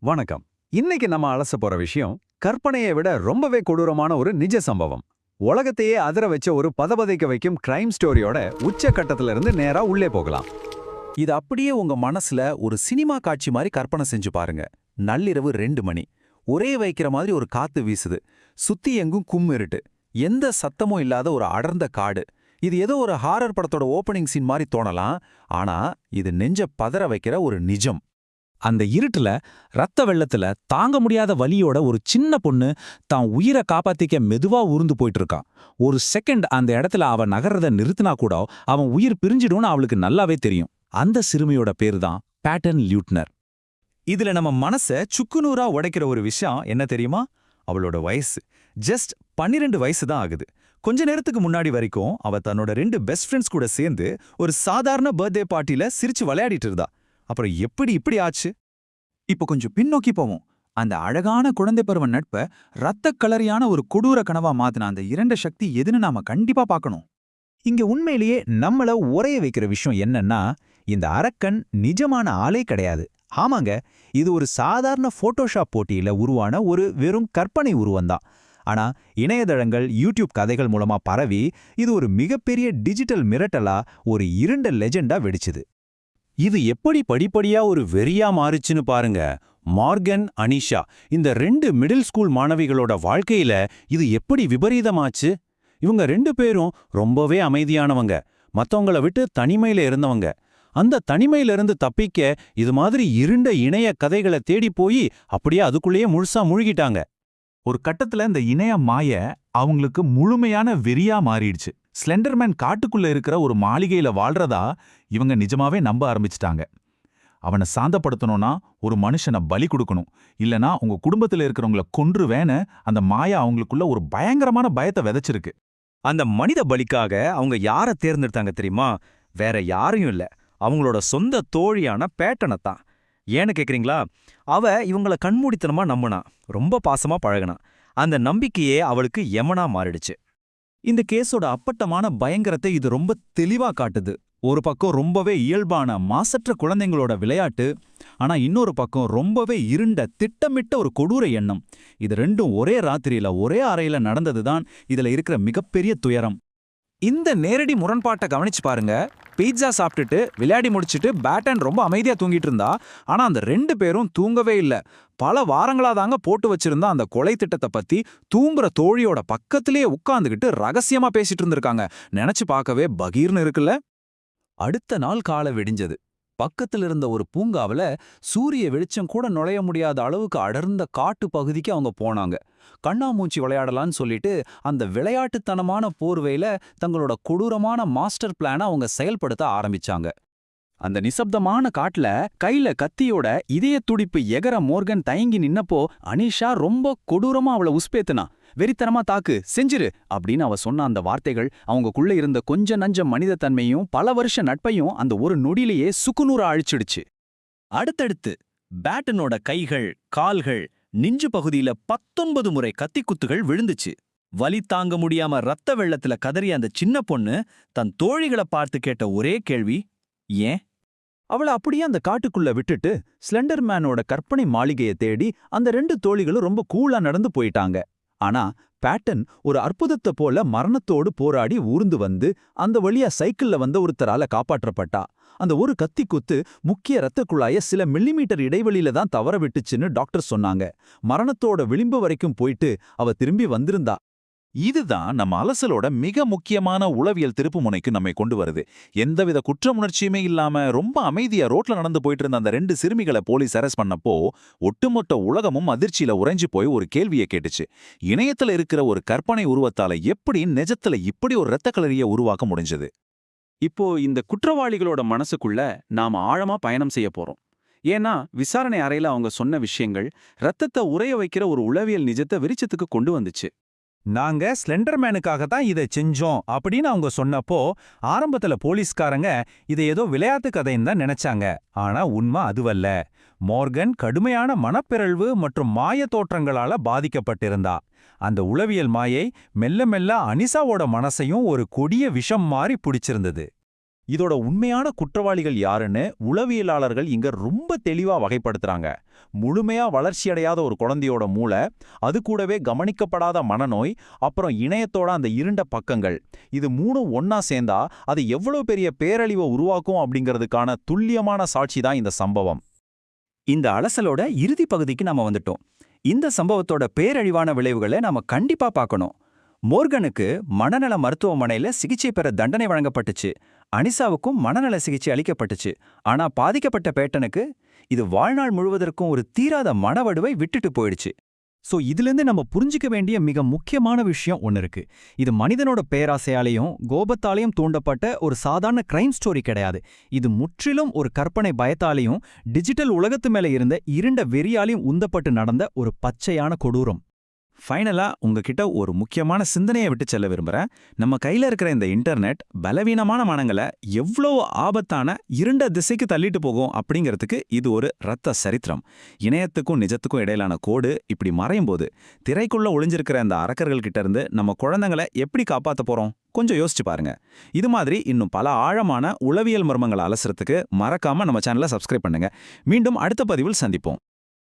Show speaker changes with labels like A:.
A: வணக்கம். இன்னைக்கு நம்ம அலச போற விஷயம் கற்பனையை விட ரொம்பவே கொடூரமான ஒரு நிஜ சம்பவம். உலகத்தையே அதிர வச்ச ஒரு பதபதைக்க வைக்கும் கிரைம் ஸ்டோரியோட உச்ச இருந்து நேரா உள்ளே போகலாம்.
B: இது அப்படியே உங்க மனசுல ஒரு சினிமா காட்சி மாதிரி கற்பனை செஞ்சு பாருங்க. நள்ளிரவு 2 மணி. ஒரே வைக்கிற மாதிரி ஒரு காத்து வீசுது. சுத்தி எங்கும் கும்மிருட்டு. எந்த சத்தமும் இல்லாத ஒரு அடர்ந்த காடு. இது ஏதோ ஒரு ஹாரர் படத்தோட ஓப்பனிங் சீன் மாதிரி தோணலாம். ஆனா இது நெஞ்ச பதற வைக்கிற ஒரு நிஜம்.
C: அந்த இருட்டுல ரத்த வெள்ளத்துல தாங்க முடியாத வலியோட ஒரு சின்ன பொண்ணு தான் உயிரை காப்பாத்திக்க மெதுவா ஊர்ந்து போயிட்டு இருக்கான். ஒரு செகண்ட் அந்த இடத்துல அவன் நகர்றத நிறுத்தினா கூட அவன் உயிர் பிரிஞ்சிடும்னு அவளுக்கு நல்லாவே தெரியும். அந்த சிறுமியோட பேரு தான் பேட்டன் லியூட்னர்.
D: இதுல நம்ம மனச சுக்குநூறா உடைக்கிற ஒரு விஷயம் என்ன தெரியுமா? அவளோட வயசு ஜஸ்ட் 12 வயசு தான் ஆகுது. கொஞ்ச நேரத்துக்கு முன்னாடி வரைக்கும் அவ தன்னோட 2 பெஸ்ட் ஃப்ரெண்ட்ஸ் கூட சேர்ந்து ஒரு சாதாரண பர்த்டே பார்ட்டில சிரிச்சு விளையாடிட்டு இருந்தா. அப்புறம் எப்படி இப்படி ஆச்சு?
B: இப்போ கொஞ்சம் பின்னோக்கி போவோம். அந்த அழகான குழந்தை பருவ நட்ப ரத்த கலரியான ஒரு கொடூர கனவா மாத்தின அந்த இரண்ட சக்தி எதுன்னு நாம கண்டிப்பா பார்க்கணும்.
A: இங்க உண்மையிலேயே நம்மள உரைய வைக்கிற விஷயம் என்னன்னா, இந்த அரக்கன் நிஜமான ஆளே கிடையாது. ஆமாங்க, இது ஒரு சாதாரண போட்டோஷாப் போட்டியில உருவான ஒரு வெறும் கற்பனை உருவம்தான். ஆனா இணையதளங்கள், யூடியூப் கதைகள் மூலமா பரவி இது ஒரு மிகப்பெரிய டிஜிட்டல் மிரட்டலா, ஒரு இருண்ட லெஜெண்டா வெடிச்சுது.
C: இது எப்படி படிப்படியா ஒரு வெறியா மாறுச்சுன்னு பாருங்க. மார்கன், அனிஷா இந்த 2 மிடில் ஸ்கூல் மாணவிகளோட வாழ்க்கையில இது எப்படி விபரீதமாச்சு? இவங்க 2 பேரும் ரொம்பவே அமைதியானவங்க, மத்தவங்கள விட்டு தனிமையில இருந்தவங்க. அந்த தனிமையில இருந்து தப்பிக்க இது மாதிரி இருண்ட இணைய கதைகளை தேடி போய் அப்படியே அதுக்குள்ளேயே முழுசா முழுகிட்டாங்க.
B: ஒரு கட்டத்துல இந்த இணைய மாய அவங்களுக்கு முழுமையான வெறியா மாறிடுச்சு. ஸ்லெண்டர்மேன் காட்டுக்குள்ள இருக்கிற ஒரு மாளிகையில வாழ்றதா இவங்க நிஜமாவே நம்ப ஆரம்பிச்சிட்டாங்க. அவனை சாந்தப்படுத்தணும்னா ஒரு மனுஷனை பலி கொடுக்கணும், இல்லனா உங்க குடும்பத்துல இருக்கிறவங்கள கொன்றுவேன்னு அந்த மாயா அவங்களுக்குள்ள ஒரு பயங்கரமான பயத்தை விதைச்சிருக்கு.
D: அந்த மனித பலிக்காக அவங்க யாரை தேர்ந்தெடுத்தாங்க தெரியுமா? வேற யாரையும் இல்ல, அவங்களோட சொந்த தோழியான பேட்டனைத்தான். ஏன்னு கேக்குறீங்களா? அவ இவங்கள கண்மூடித்தனமா நம்புனா, ரொம்ப பாசமா பழகுனா. அந்த நம்பிக்கையே அவளுக்கு யமனா மாறிடுச்சு.
B: இந்த கேஸோட அப்பட்டமான பயங்கரத்தை இது ரொம்ப தெளிவா காட்டுது. ஒரு பக்கம் ரொம்பவே இயல்பான மாசற்ற குழந்தைங்களோட விளையாட்டு, ஆனா இன்னொரு பக்கம் ரொம்பவே இருண்ட திட்டமிட்ட ஒரு கொடூர எண்ணம். இது ரெண்டும் ஒரே ராத்திரியில ஒரே அறையில நடந்ததுதான் இதுல இருக்கிற மிகப்பெரிய துயரம்.
C: இந்த நேரடி முரண்பாட்டை கவனிச்சு பாருங்க. பீட்சா சாப்பிட்டுட்டு விளையாடி முடிச்சிட்டு பேட்டன் ரொம்ப அமைதியா தூங்கிட்டு இருந்தா. ஆனா அந்த 2 பேரும் தூங்கவே இல்ல. பல வாரங்களா தாங்க போட்டு வச்சிருந்தா அந்த கொலை திட்டத்தை பத்தி தூங்குற தோழியோட பக்கத்திலேயே உட்கார்ந்துகிட்டு ரகசியமா பேசிட்டு இருந்திருக்காங்க. நினைச்சு பார்க்கவே பகீர்னு இருக்குல்ல. அடுத்த நாள் காலை விடிஞ்சது. பக்கத்துல இருந்த ஒரு பூங்காவில சூரிய வெளிச்சம் கூட நுழைய முடியாத அளவுக்கு அடர்ந்த காட்டு பகுதிக்கு அவங்க போனாங்க. கண்ணாமூச்சி விளையாடலான்னு சொல்லிட்டு அந்த விளையாட்டுத்தனமான போர்வையில தங்களோட கொடூரமான மாஸ்டர் பிளானை அவங்க செயல்படுத்த ஆரம்பிச்சாங்க. அந்த நிசப்தமான காட்டுல கையில கத்தியோட இதய துடிப்பு எகர மோர்கன் தயங்கி நின்னப்போ அனிஷா ரொம்ப கொடூரமா அவளை உஸ்பேத்துனா. வெறித்தனமா தாக்கு, செஞ்சிரு அப்படின்னு அவ சொன்ன அந்த வார்த்தைகள் அவங்கக்குள்ள இருந்த கொஞ்ச நஞ்ச மனிதத்தன்மையும் பல வருஷ நட்பையும் அந்த ஒரு நொடியிலேயே சுக்குநூறா அழிச்சிடுச்சு. அடுத்தடுத்து பேட்டனோட கைகள், கால்கள், நெஞ்சு பகுதியில 19 முறை கத்திக்குத்துகள் விழுந்துச்சு. வலி தாங்க முடியாம ரத்த வெள்ளத்துல கதறிய அந்த சின்ன பொண்ணு தன் தோழிகளை பார்த்து கேட்ட ஒரே கேள்வி, ஏன்? அவளை அப்படியே அந்த காட்டுக்குள்ள விட்டுட்டு ஸ்லெண்டர்மேனோட கற்பனை மாளிகையை தேடி அந்த 2 தோழிகளும் ரொம்ப கூலா நடந்து போயிட்டாங்க. ஆனா பேட்டன் ஒரு அற்புதத்தை போல மரணத்தோடு போராடி ஊர்ந்து வந்து அந்த வழியா சைக்கிள்ல வந்த ஒருத்தரால காப்பாற்றப்பட்டா. அந்த ஒரு கத்தி குத்து முக்கிய இரத்த குழாய சில மில்லிமீட்டர் இடைவெளியில தான் தவற விட்டுச்சுன்னு டாக்டர் சொன்னாங்க. மரணத்தோட விளிம்பு வரைக்கும் போயிட்டு அவ திரும்பி வந்திருந்தா.
B: இதுதான் நம்ம அலசலோட மிக முக்கியமான உளவியல் திருப்புமுனைக்கு நம்மை கொண்டு வருது. எந்தவித குற்றமுணர்ச்சியுமே இல்லாம ரொம்ப அமைதியா ரோட்ல நடந்து போயிட்டு இருந்த அந்த 2 சிறுமிகளை போலீஸ் அரெஸ்ட் பண்ணப்போ ஒட்டுமொத்த உலகமும் அதிர்ச்சியில உறைஞ்சு போய் ஒரு கேள்வியை கேட்டுச்சு. இணையத்துல இருக்கிற ஒரு கற்பனை உருவத்தால எப்படி நிஜத்துல இப்படி ஒரு இரத்த களரியை உருவாக்க முடிஞ்சது?
C: இப்போ இந்த குற்றவாளிகளோட மனசுக்குள்ள நாம ஆழமா பயணம் செய்ய போறோம். ஏன்னா விசாரணை அறையில அவங்க சொன்ன விஷயங்கள் ரத்தத்தை உறைய வைக்கிற ஒரு உளவியல் நிஜத்தை விரிச்சத்துக்கு கொண்டு வந்துச்சு.
A: நாங்க ஸ்லெண்டர்மேனுக்காக தான் இதை செஞ்சோம் அப்படின்னு அவங்க சொன்னப்போ ஆரம்பத்துல போலீஸ்காரங்க இதை ஏதோ விளையாட்டு கதைன்னு தான் நினைச்சாங்க. ஆனா உண்மை அதுவல்ல. மார்கன் கடுமையான மனப்பிறழ்வு மற்றும் மாய தோற்றங்களால பாதிக்கப்பட்டிருந்தா. அந்த உளவியல் மாயை மெல்ல மெல்ல அனிசாவோட மனசையும் ஒரு கொடிய விஷம் மாறி பிடிச்சிருந்தது.
B: இதோட உண்மையான குற்றவாளிகள் யாருன்னு உளவியலாளர்கள் இங்க ரொம்ப தெளிவா வகைப்படுத்துறாங்க. முழுமையா வளர்ச்சியடையாத ஒரு குழந்தையோட மூளை, அது கூடவே கவனிக்கப்படாத மனநோய், அப்புறம் இணையத்தோட அந்த இருண்ட பக்கங்கள், இது மூணும் ஒன்னா சேர்ந்தா அது எவ்வளவு பெரிய பேரழிவை உருவாக்கும் அப்படிங்கிறதுக்கான துல்லியமான சாட்சி தான் இந்த சம்பவம்.
D: இந்த அலசலோட இறுதி பகுதிக்கு நாம வந்துட்டோம். இந்த சம்பவத்தோட பேரழிவான விளைவுகளை நாம கண்டிப்பா பார்க்கணும். மோர்கனுக்கு மனநல மருத்துவமனையில சிகிச்சை பெற தண்டனை வழங்கப்பட்டுச்சு. அனிசாவுக்கும் மனநல சிகிச்சை அளிக்கப்பட்டுச்சு. ஆனா பாதிக்கப்பட்ட பேட்டனுக்கு இது வாழ்நாள் முழுவதற்கும் ஒரு தீராத மனவடுவை விட்டுட்டு போயிடுச்சு.
E: சோ இதிலிருந்து நம்ம புரிஞ்சிக்க வேண்டிய மிக முக்கியமான விஷயம் ஒன்னு இருக்கு. இது மனிதனோட பேராசையாலையும் கோபத்தாலையும் தூண்டப்பட்ட ஒரு சாதாரண கிரைம் ஸ்டோரி கிடையாது. இது முற்றிலும் ஒரு கற்பனை பயத்தாலையும் டிஜிட்டல் உலகத்து மேல இருந்த இருண்ட வெறியாலையும் உந்தப்பட்டு நடந்த ஒரு பச்சையான கொடூரம்.
C: ஃபைனலா உங்ககிட்ட ஒரு முக்கியமான சிந்தனையை விட்டு செல்ல விரும்புறேன். நம்ம கையில இருக்கிற இந்த இன்டர்நெட் பலவீனமான மனங்களை எவ்வளவு ஆபத்தான இருண்ட திசைக்கு தள்ளிட்டு போகும் அப்படிங்கிறதுக்கு இது ஒரு ரத்த சரித்திரம். இணையத்துக்கும் நிஜத்துக்கும் இடையிலான கோடு இப்படி மறையும் போது திரைக்குள்ள ஒளிஞ்சிருக்கிற அந்த அரக்கர்கள் கிட்ட இருந்து நம்ம குழந்தைங்களை எப்படி காப்பாத்த போறோம்? கொஞ்சம் யோசிச்சு பாருங்க. இது மாதிரி இன்னும் பல ஆழமான உளவியல் மர்மங்களை அலசுறதுக்கு மறக்காம நம்ம சேனலை சப்ஸ்கிரைப் பண்ணுங்க. மீண்டும் அடுத்த பதிவில் சந்திப்போம்.